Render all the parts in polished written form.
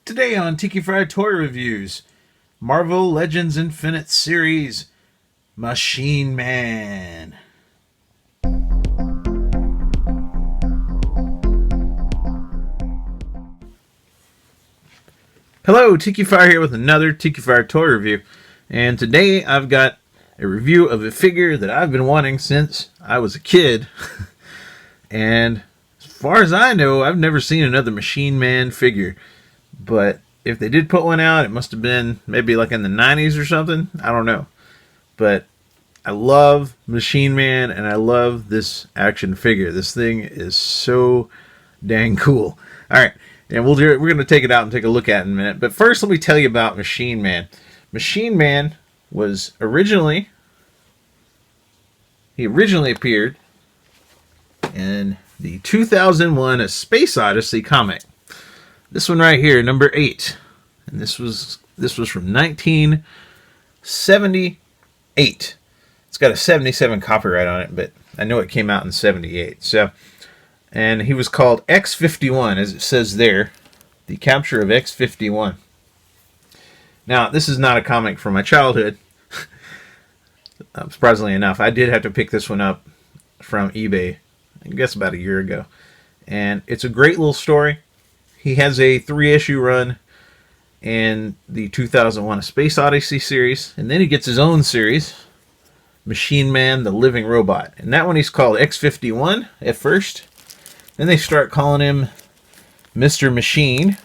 Today on Tikifire Toy Reviews, Marvel Legends Infinite Series, Machine Man. Hello, Tikifire here with another Tikifire Toy Review. And today I've got a review of a figure that I've been wanting since I was a kid. And as far as I know, I've never seen another Machine Man figure. But if they did put one out, it must have been maybe like in the 90s or something. I don't know. But I love Machine Man and I love this action figure. This thing is so dang cool. Alright, and we're going to take it out and take a look at it in a minute. But first, let me tell you about Machine Man. Machine Man was originally appeared in the 2001 A Space Odyssey comic. This one right here, number 8. And this was from 1978. It's got a 77 copyright on it, but I know it came out in 78. So, and he was called X-51, as it says there. The capture of X-51. Now, this is not a comic from my childhood. Surprisingly enough, I did have to pick this one up from eBay, I guess about a year ago. And it's a great little story. He has a 3-issue run in the 2001 A Space Odyssey series, and then he gets his own series, Machine Man, the Living Robot. And that one he's called X-51 at first. Then they start calling him Mr. Machine.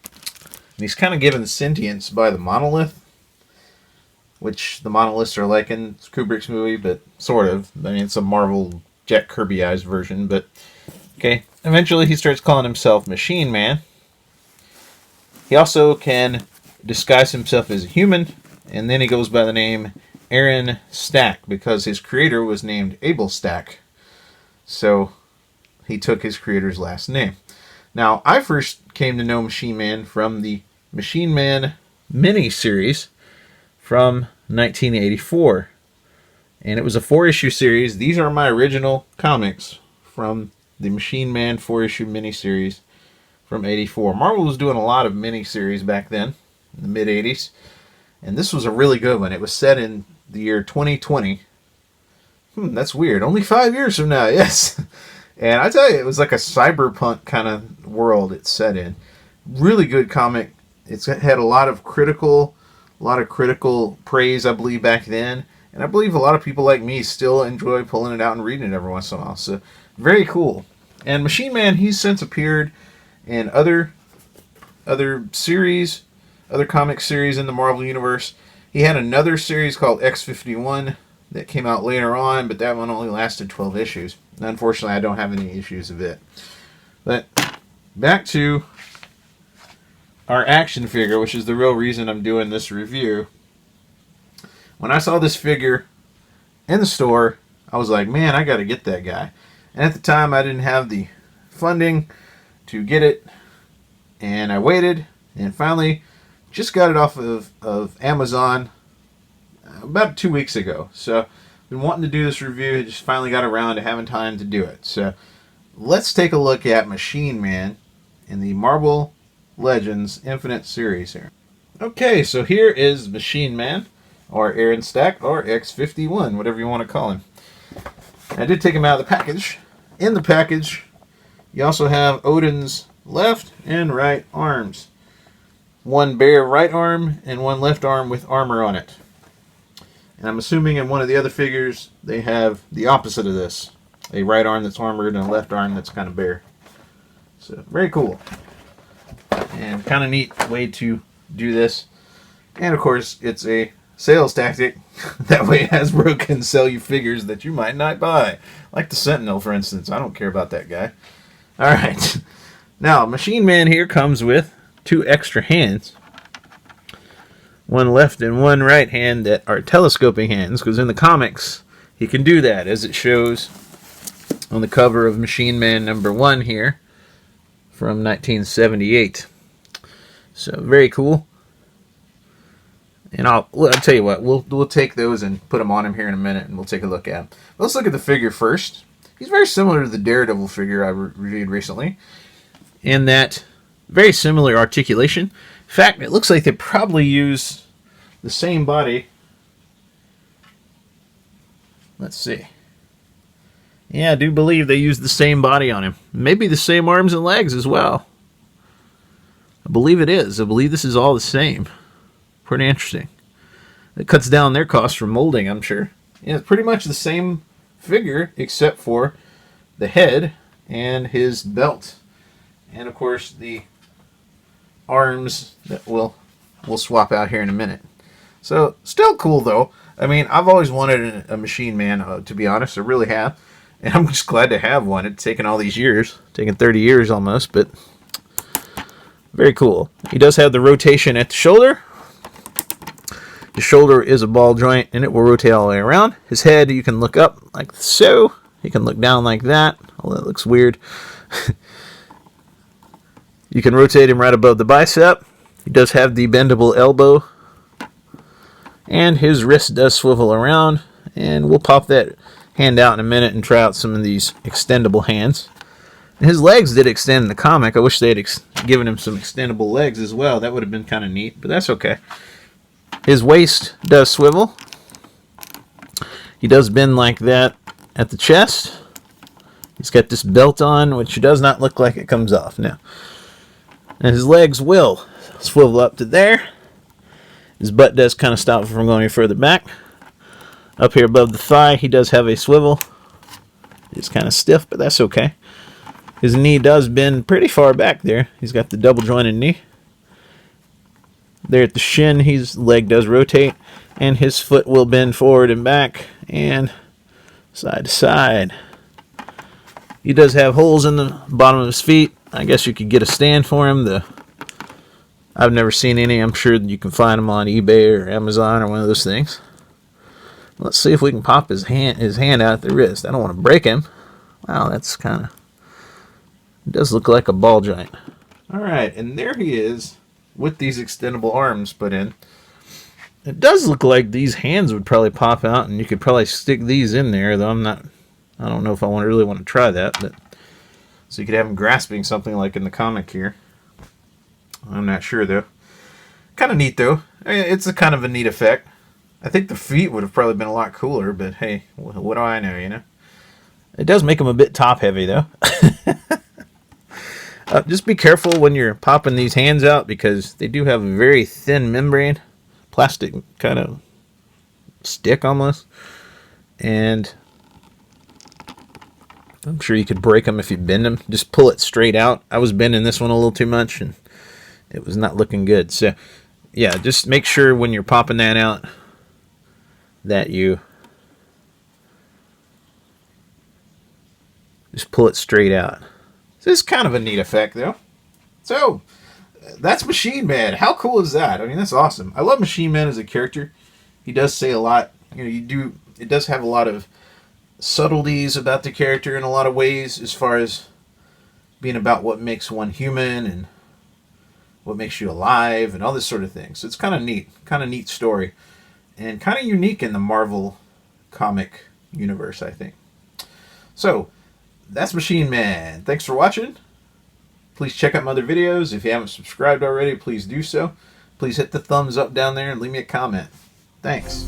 And he's kind of given sentience by the monolith, which the monoliths are like in Kubrick's movie, but sort of. I mean, it's a Marvel Jack Kirby-ized version, but okay. Eventually, he starts calling himself Machine Man. He also can disguise himself as a human, and then he goes by the name Aaron Stack because his creator was named Abel Stack. So he took his creator's last name. Now, I first came to know Machine Man from the Machine Man mini-series from 1984. And it was a 4-issue series. These are my original comics from the Machine Man 4-issue miniseries from 84. Marvel was doing a lot of miniseries back then, in the mid-80s. And this was a really good one. It was set in the year 2020. That's weird. Only 5 years from now, yes. And I tell you, it was like a cyberpunk kind of world it's set in. Really good comic. It's had a lot of critical praise, I believe, back then. And I believe a lot of people like me still enjoy pulling it out and reading it every once in a while. So, very cool. And Machine Man, he's since appeared in other series, other comic series in the Marvel Universe. He had another series called X-51 that came out later on, but that one only lasted 12 issues. And unfortunately, I don't have any issues of it. But back to our action figure, which is the real reason I'm doing this review. When I saw this figure in the store, I was like, man, I got to get that guy. And at the time, I didn't have the funding to get it. And I waited and finally just got it off of Amazon about 2 weeks ago. So I've been wanting to do this review. Just finally got around to having time to do it. So let's take a look at Machine Man in the Marvel Legends Infinite series here. Okay, so here is Machine Man, or Aaron Stack, or X-51, whatever you want to call him. I did take him out of the package. In the package, you also have Odin's left and right arms. One bare right arm and one left arm with armor on it. And I'm assuming in one of the other figures, they have the opposite of this. A right arm that's armored and a left arm that's kind of bare. So, very cool. And kind of neat way to do this. And of course, it's a sales tactic. That way Hasbro can sell you figures that you might not buy. Like the Sentinel, for instance. I don't care about that guy. Alright. Now, Machine Man here comes with 2 extra hands. One left and one right hand that are telescoping hands. Because in the comics, he can do that. As it shows on the cover of Machine Man number 1 here. From 1978. So, very cool. And I'll tell you what, we'll take those and put them on him here in a minute, and we'll take a look at them. Let's look at the figure first. He's very similar to the Daredevil figure I reviewed recently, in that Very similar articulation. In fact, it looks like they probably use the same body. Let's see. Yeah, I do believe they used the same body on him. Maybe the same arms and legs as well. I believe it is. I believe this is all the same. Pretty interesting. It cuts down their cost for molding, I'm sure. Yeah, it's pretty much the same figure except for the head and his belt. And of course the arms that we'll swap out here in a minute. So still cool though. I mean, I've always wanted a Machine Man, to be honest. I really have. And I'm just glad to have one. It's taken all these years. Taken 30 years almost, but very cool. He does have the rotation at the shoulder. The shoulder is a ball joint, and it will rotate all the way around. His head, you can look up like so. You can look down like that. Oh, that looks weird. You can rotate him right above the bicep. He does have the bendable elbow. And his wrist does swivel around. And we'll pop that hand out in a minute and try out some of these extendable hands. And his legs did extend in the comic. I wish they had given him some extendable legs as well. That would have been kind of neat, but that's okay. His waist does swivel. He does bend like that at the chest. He's got this belt on, which does not look like it comes off now. And his legs will swivel up to there. His butt does kind of stop from going any further back. Up here above the thigh, he does have a swivel. It's kind of stiff, but that's okay. His knee does bend pretty far back there. He's got the double jointed knee. There at the shin, his leg does rotate, and his foot will bend forward and back and side to side. He does have holes in the bottom of his feet. I guess you could get a stand for him. I've never seen any. I'm sure that you can find them on eBay or Amazon or one of those things. Let's see if we can pop his hand out at the wrist. I don't want to break him. Wow, that's kind of... It does look like a ball joint. Alright, and there he is with these extendable arms put in. It does look like these hands would probably pop out, and you could probably stick these in there, though I don't know if I really want to try that, but so you could have him grasping something like in the comic here. I'm not sure, though. Kind of neat, though. I mean, it's a kind of a neat effect. I think the feet would have probably been a lot cooler, but hey, what do I know, you know? It does make them a bit top-heavy, though. Just be careful when you're popping these hands out, because they do have a very thin membrane. Plastic kind of stick, almost. And I'm sure you could break them if you bend them. Just pull it straight out. I was bending this one a little too much, and it was not looking good. So, yeah, just make sure when you're popping that out that you just pull it straight out. So it's kind of a neat effect, though. So, that's Machine Man. How cool is that? I mean, that's awesome. I love Machine Man as a character. He does say a lot. You know, it does have a lot of subtleties about the character in a lot of ways, as far as being about what makes one human and what makes you alive and all this sort of thing. So it's kind of neat story, and kind of unique in the Marvel comic universe, I think. So that's Machine Man. Thanks for watching. Please check out my other videos. If you haven't subscribed already, please do so. Please hit the thumbs up down there and leave me a comment. Thanks.